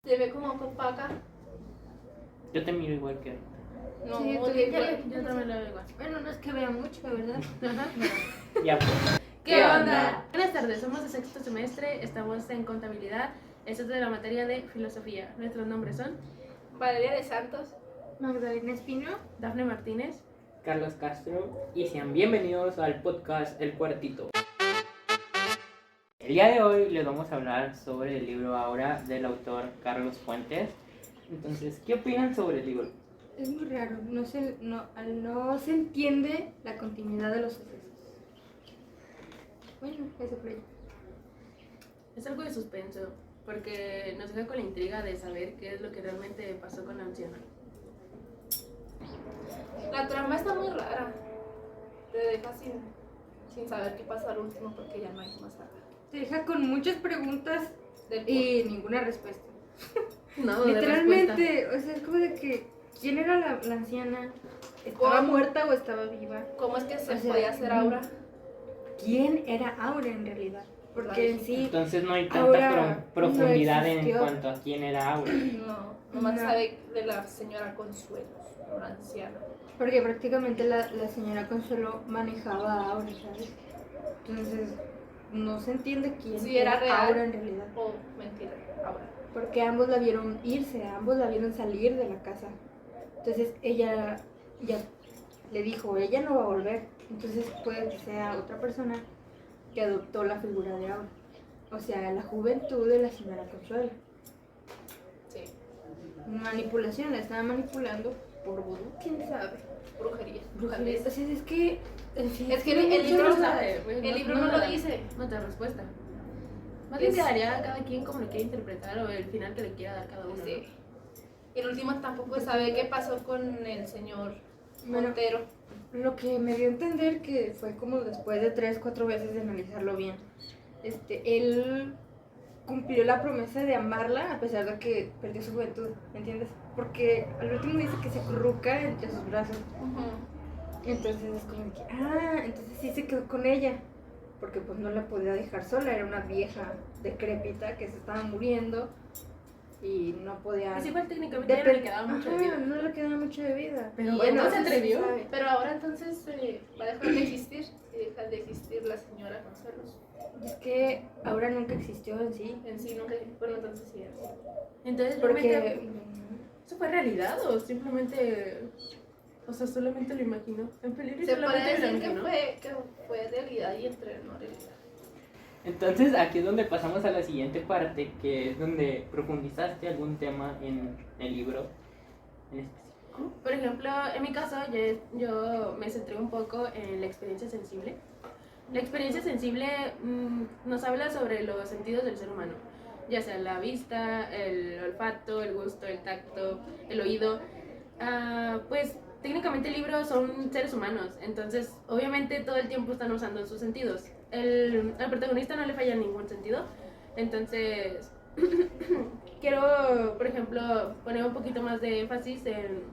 Se ve como con paca. Yo te miro igual que... No, Sí, tú yo yo también lo veo igual. Bueno, no es que vea mucho, ¿verdad? Ya pues. ¿Qué onda? Buenas tardes, somos de sexto semestre, estamos en contabilidad, esto es de la materia de filosofía. Nuestros nombres son Valeria de Santos. Magdalena Espino, Dafne Martínez. Carlos Castro y sean bienvenidos al podcast El Cuartito. El día de hoy les vamos a hablar sobre el libro Aura del autor Carlos Fuentes. Entonces, ¿qué opinan sobre el libro? Es muy raro, no se entiende la continuidad de los sucesos. Bueno, eso creo. Es algo de suspenso, porque nos deja con la intriga de saber qué es lo que realmente pasó con la anciana. La trama está muy rara. Te deja sin saber qué pasa al último porque ya no hay más nada. Te deja con muchas preguntas Del y ninguna respuesta. No, Literalmente, o sea, es como de que, ¿quién era la anciana? ¿Estaba ¿Cómo? muerta o estaba viva? ¿Cómo es que se O sea, podía hacer Aura? ¿Quién era Aura en realidad? Porque en sí, Entonces no hay tanta Aura profundidad no en existió. cuanto a quién era Aura. No, nomás No. sabe de la señora Consuelo, una anciana. porque prácticamente la señora Consuelo manejaba a Aura, ¿sabes? Entonces, no se entiende quién Si era real Aura en realidad. o mentira, Aura. Porque ambos la vieron irse, ambos la vieron salir de la casa. Entonces ella ya le dijo, ella no va a volver. Entonces puede que sea otra persona que adoptó la figura de Aura. O sea, la juventud de la señora Consuelo. Sí, Manipulación, la estaba manipulando por vudú, quién sabe. brujería. Brujería. Entonces es que... en fin, Es que tiene el mucho libro, mensaje. el libro no lo dice. No te da respuesta. Más Es- bien quedaría a cada quien como lo quiera interpretar o el final que le quiera dar cada uno. ¿no? Sí. Y el último tampoco sabe qué pasó con el señor Bueno, Montero. lo que me dio a entender que fue como después de 3-4 veces de analizarlo bien. Él cumplió la promesa de amarla a pesar de que perdió su juventud, ¿entiendes? Porque al último dice que se acurruca entre sus brazos. Entonces es como que, entonces sí se quedó con ella. Porque pues no la podía dejar sola, era una vieja decrépita que se estaba muriendo y no podía... Pues igual técnicamente ya no le Depend- quedaba mucho de Ajá, vida. no le quedaba mucho de vida. Pero bueno, no se atrevió. sabe. Pero ahora entonces va a dejar de existir y deja de existir la señora Consuelo. Es que ahora nunca existió en sí. En sí nunca, bueno entonces sí. Entonces, Porque... realmente, ¿eso fue realidad o simplemente, o sea, solamente lo imaginó? En peligro y Se puede solamente lo decir que imaginó. fue realidad y entre no realidad. Entonces aquí es donde pasamos a la siguiente parte, que es donde profundizaste algún tema en el libro en específico. Por ejemplo, en mi caso, yo me centré un poco en la experiencia sensible. La experiencia sensible nos habla sobre los sentidos del ser humano, ya sea la vista, el olfato, el gusto, el tacto, el oído. Pues técnicamente el libro son seres humanos, entonces obviamente todo el tiempo están usando sus sentidos. Al protagonista no le falla ningún sentido, entonces quiero, por ejemplo, poner un poquito más de énfasis en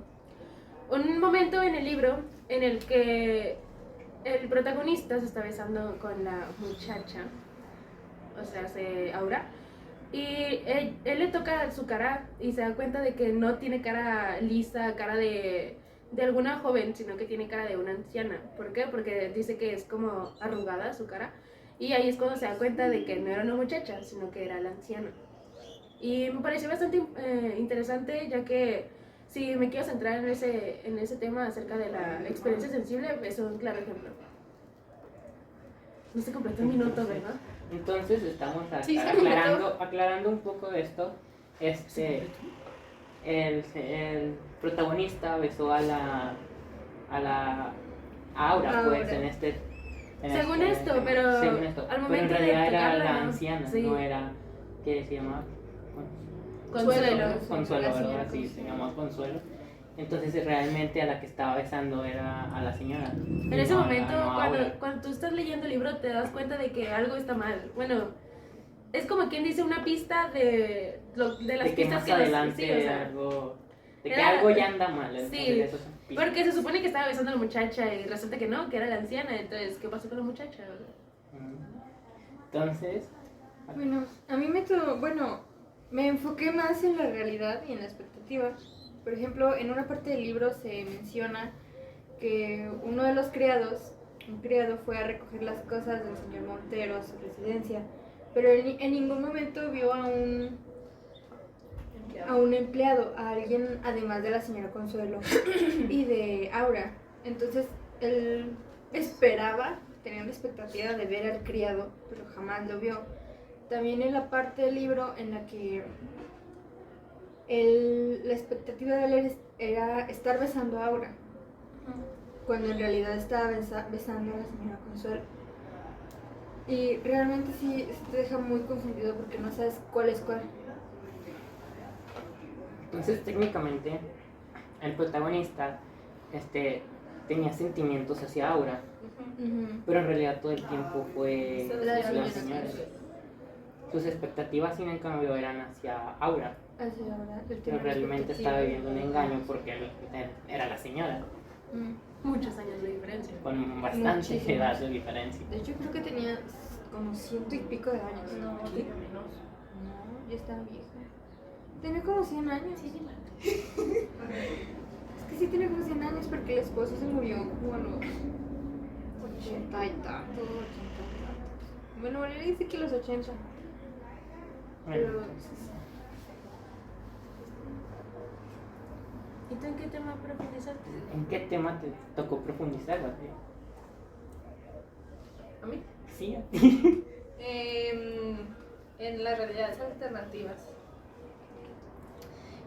un momento en el libro en el que el protagonista se está besando con la muchacha, o sea, Aura, y él le toca su cara y se da cuenta de que no tiene cara lisa, cara de alguna joven, sino que tiene cara de una anciana. ¿Por qué? Porque dice que es como arrugada su cara, y ahí es cuando se da cuenta de que no era una muchacha, sino que era la anciana. Y me pareció bastante interesante, ya que si me quiero centrar en ese tema acerca de la experiencia sensible, es un claro ejemplo. No se completó un minuto, ¿verdad? Entonces estamos Sí, se aclarando un poco de esto. El protagonista besó a Aura, pues, Aura. Según esto, pero según esto. al Pero en momento de realidad era tocarla, la ¿no? anciana, Sí. no era, ¿qué se llamaba? Consuelo. Consuelo, La ¿verdad? señora Sí, se Consuelo. llamaba Consuelo. Entonces realmente a la que estaba besando era a la señora. En ese No, momento, no a Aura. cuando tú estás leyendo el libro, te das cuenta de que algo está mal. Bueno, es como quien dice una pista de las De que pistas más que nos- adelante sí, o sea, algo, de que era- algo ya anda mal. Entonces sí, eso son pistas. porque se supone que estaba besando a la muchacha y resulta que no, que era la anciana. Entonces, ¿qué pasó con la muchacha? Entonces, Bueno, a mí Me enfoqué más en la realidad y en la expectativa. Por ejemplo, en una parte del libro se menciona que uno de los criados, un criado, fue a recoger las cosas del señor Montero a su residencia, pero en ningún momento vio a un empleado, a alguien además de la señora Consuelo y de Aura. Entonces él esperaba, tenía la expectativa de ver al criado, pero jamás lo vio. También en la parte del libro en la que la expectativa de él era estar besando a Aura, cuando en realidad estaba besando a la señora Consuelo. Y realmente sí te deja muy confundido porque no sabes cuál es cuál. Entonces, técnicamente, el protagonista tenía sentimientos hacia Aura, pero en realidad todo el tiempo fue La la señora señora. Consuelo. Sus expectativas, sin en cambio, eran hacia Aura, Hacia Aura, él tenía pero una realmente expectativa. estaba viviendo un engaño porque él era la señora, Muchos años de diferencia. con bastante Muchísimos. edad de diferencia. De hecho, creo que tenía como 100 y pico de años. No, tenía menos. No, ya estaba vieja. Tenía como 100 años. Es que sí tenía como 100 años porque el esposo se murió como a los 80 y tantos, 80 y tantos. Bueno, Valeria dice que los 80. Pero Bueno, ¿Y tú en qué tema profundizaste? ¿en qué tema te tocó profundizar, Gabriel? ¿A mí? Sí, a ti. En las realidades alternativas.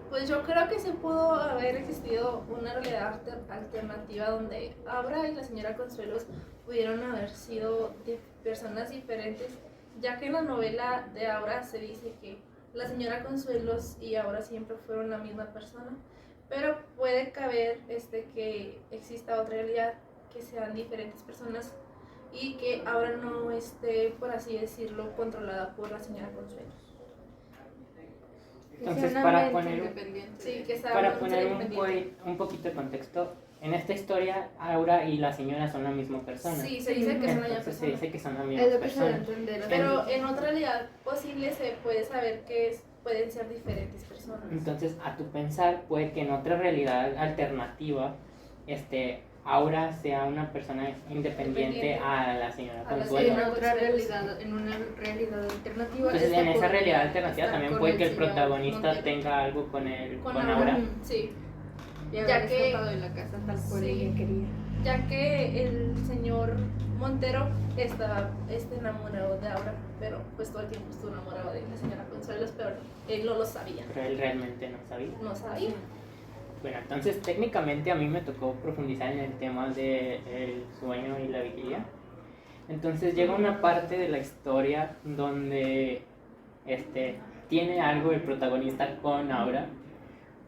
Pues yo creo que se pudo haber existido una realidad alternativa donde Aura y la señora Consuelos pudieron haber sido personas diferentes, ya que en la novela de Aura se dice que la señora Consuelos y Aura siempre fueron la misma persona, pero puede caber que exista otra realidad, que sean diferentes personas y que Aura no esté, por así decirlo, controlada por la señora Consuelos. Entonces, una para mente poner, independiente. Sí, que sea para un poner ser un, independiente. un poquito de contexto, en esta historia, Aura y la señora son la misma persona. Sí, se dice que son la misma Entonces se persona. dice que son la Es misma lo que se da a persona. entender. Pero en otra realidad posible se puede saber que pueden ser diferentes personas. Entonces, a tu pensar, puede que en otra realidad alternativa, Aura sea una persona independiente a la señora A la Consuelo. En otra realidad, en una realidad alternativa. Entonces, esta en esa podría realidad alternativa estar también con puede que el señor protagonista Montero. tenga algo con Con Aura. Aura. Sí, Y ya haber que- escapado de la casa tal cual Sí. ella quería. ya que el señor Montero estaba enamorado de Aura, pero pues todo el tiempo estuvo enamorado de la señora Consuelo, pero él no lo sabía. Pero él realmente no sabía. No sabía. Bueno, entonces técnicamente a mí me tocó profundizar en el tema del sueño y la vigilia. Entonces llega una parte de la historia donde tiene algo el protagonista con Aura,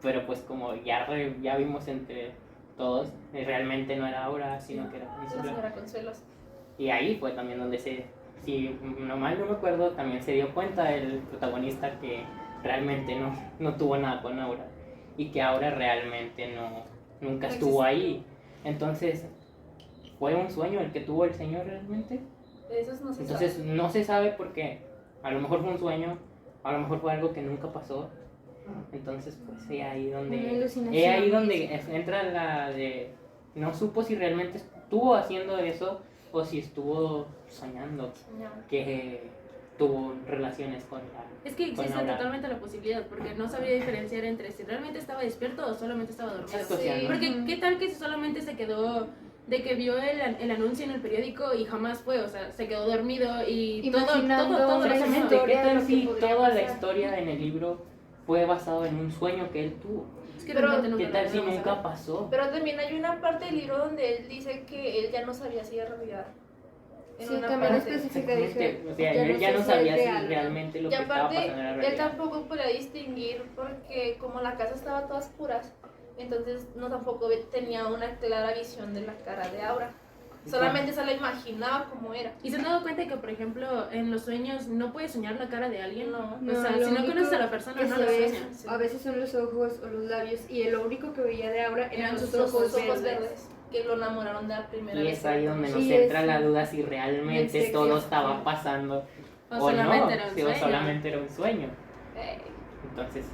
pero pues como ya vimos entre todos, realmente no era Aura, sino que era La Consuelo. señora Consuelo. Y ahí fue también donde si no mal no me acuerdo, también se dio cuenta el protagonista que realmente no tuvo nada con Aura y que Aura realmente nunca No estuvo existió. ahí. Entonces, ¿fue un sueño el que tuvo el señor realmente? Eso no se Entonces sabe. no se sabe porque a lo mejor fue un sueño, a lo mejor fue algo que nunca pasó. Entonces, pues es ahí Una donde alucinación. entra la de no supo si realmente estuvo haciendo eso o si estuvo soñando que tuvo relaciones con la... Es que existe Aura. totalmente la posibilidad, porque no sabría diferenciar entre si realmente estaba despierto o solamente estaba dormido. Exacto, o sea, Sí. ¿no? Porque qué tal que si solamente se quedó de que vio el anuncio en el periódico y jamás fue, o sea, se quedó dormido y Imaginando todo una lo Exactamente, historia ¿qué de tal lo que si podría toda la pasar? historia en el libro fue basado en un sueño que él tuvo? Es que Pero, realmente nunca ¿Qué lo tal si vamos a nunca ver. pasó? Pero también hay una parte del libro donde él dice que él ya no sabía si era realidad. En Sí, una también parte. especifica, dije, Exactamente, o sea, ya él no ya sé no si es sabía si real, ¿no? realmente lo Y que estaba aparte, pasando era él realidad. tampoco podía distinguir porque como la casa estaba a todas oscuras, entonces no tampoco tenía una clara visión de la cara de Aura. Solamente se la imaginaba como era. ¿Y se han dado cuenta que, por ejemplo, en los sueños no puedes soñar la cara de alguien? No. O sea, lo si no único conoces a la persona, que no se la ve sueñas. a veces son los ojos o los labios, y lo único que veía de Aura eran sus Los ojos ojos verdes. verdes que lo enamoraron de la primera Y vez. es ahí donde nos Y entra es- la duda si realmente sexy, todo sí. estaba pasando O o solamente no, era un si sueño. solamente era un sueño. Eh, Entonces,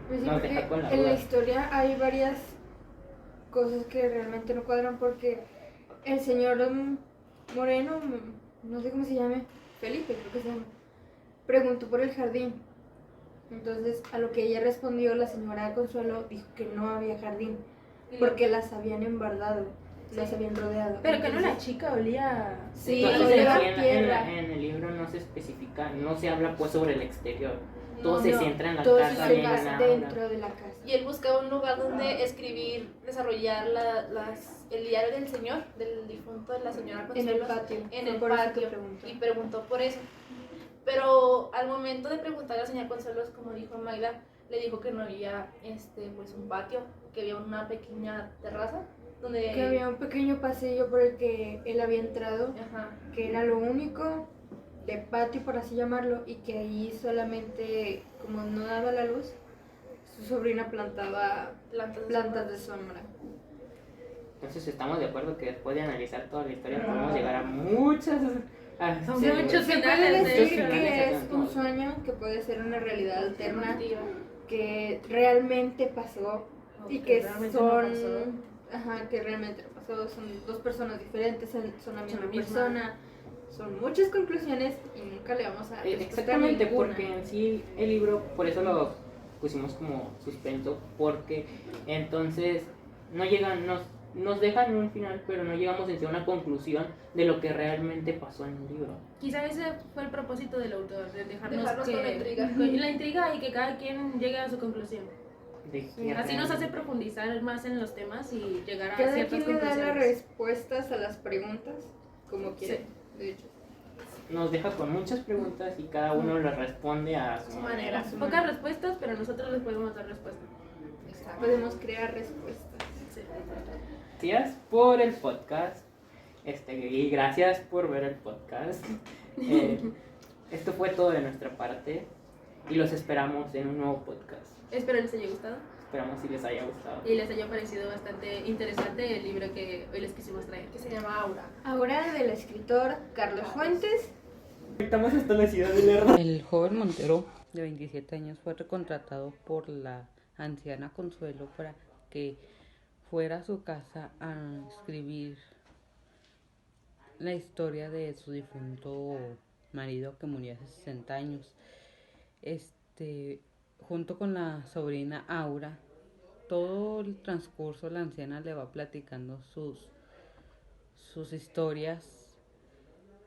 Pues sí, nos porque deja con la en la duda. historia hay varias cosas que realmente no cuadran porque el señor Moreno, no sé cómo se llame, Felipe creo que se llama, preguntó por el jardín. Entonces, a lo que ella respondió, la señora Consuelo dijo que no había jardín porque las habían embardado, las habían rodeado. Pero que no la Entonces, chica olía. Sí, Entonces, olía aquí a tierra. en el libro no se especifica, no se habla pues sobre el exterior. Todo No, se no, centra en la todo casa, se bien centra en la dentro de la casa. Y él buscaba un lugar donde escribir, desarrollar el diario del señor, del difunto de la señora En el Consuelo. patio. En Fue el por eso que patio. preguntó. Y preguntó por eso. Pero al momento de preguntar a la señora Consuelo, como dijo Magda, le dijo que no había pues un patio, que había una pequeña terraza donde Que había un pequeño pasillo por el que él había entrado, Ajá. que era lo único de patio, por así llamarlo, y que ahí solamente, como no daba la luz, su sobrina plantaba plantas de sombra. Entonces estamos de acuerdo que después de analizar toda la historia podemos llegar a muchas... Son sí, muchos Se puede finales de decir hecho. que es un sueño, que puede ser una realidad alterna, Alternativa. que realmente pasó O y que que realmente son... no pasó. Ajá, que realmente no pasó, son dos personas diferentes, son la Son misma la misma. persona, son muchas conclusiones y nunca le vamos a dar respuesta a exactamente, ninguna. porque en sí el libro, por eso lo pusimos como suspenso, porque entonces no llegan, nos dejan un final, pero no llegamos en sí a una conclusión de lo que realmente pasó en el libro. Quizá ese fue el propósito del autor, de dejarnos Con la intriga. con la intriga y que cada quien llegue a su conclusión. De Sí. que Así nos hace realmente- profundizar más en los temas y llegar a Cada ciertas quien le da las conclusiones. respuestas a las preguntas como quiere, de hecho. nos deja con muchas preguntas y cada uno las responde a su manera. Pocas respuestas, pero nosotros les podemos dar respuestas. Podemos crear respuestas. Sí. Gracias por el podcast y gracias por ver el podcast. Esto fue todo de nuestra parte y los esperamos en un nuevo podcast. Espero les haya gustado Esperamos si les haya gustado. y les haya parecido bastante interesante el libro que hoy les quisimos traer. Que se llama Aura. Ahora del escritor Carlos Fuentes. Estamos hasta la ciudad de Lerma. El joven Montero, de 27 años, fue recontratado por la anciana Consuelo para que fuera a su casa a escribir la historia de su difunto marido que murió hace 60 años. Junto con la sobrina Aura, todo el transcurso la anciana le va platicando sus historias.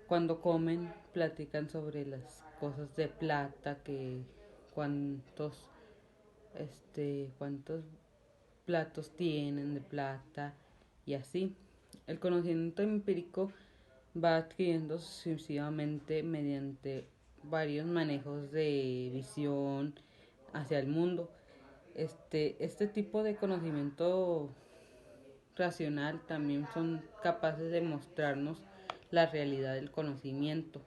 Cuando comen, platican sobre las cosas de plata, que cuántos platos tienen de plata y así. El conocimiento empírico va adquiriendo sucesivamente mediante varios manejos de visión hacia el mundo. Este tipo de conocimiento racional también son capaces de mostrarnos la realidad del conocimiento.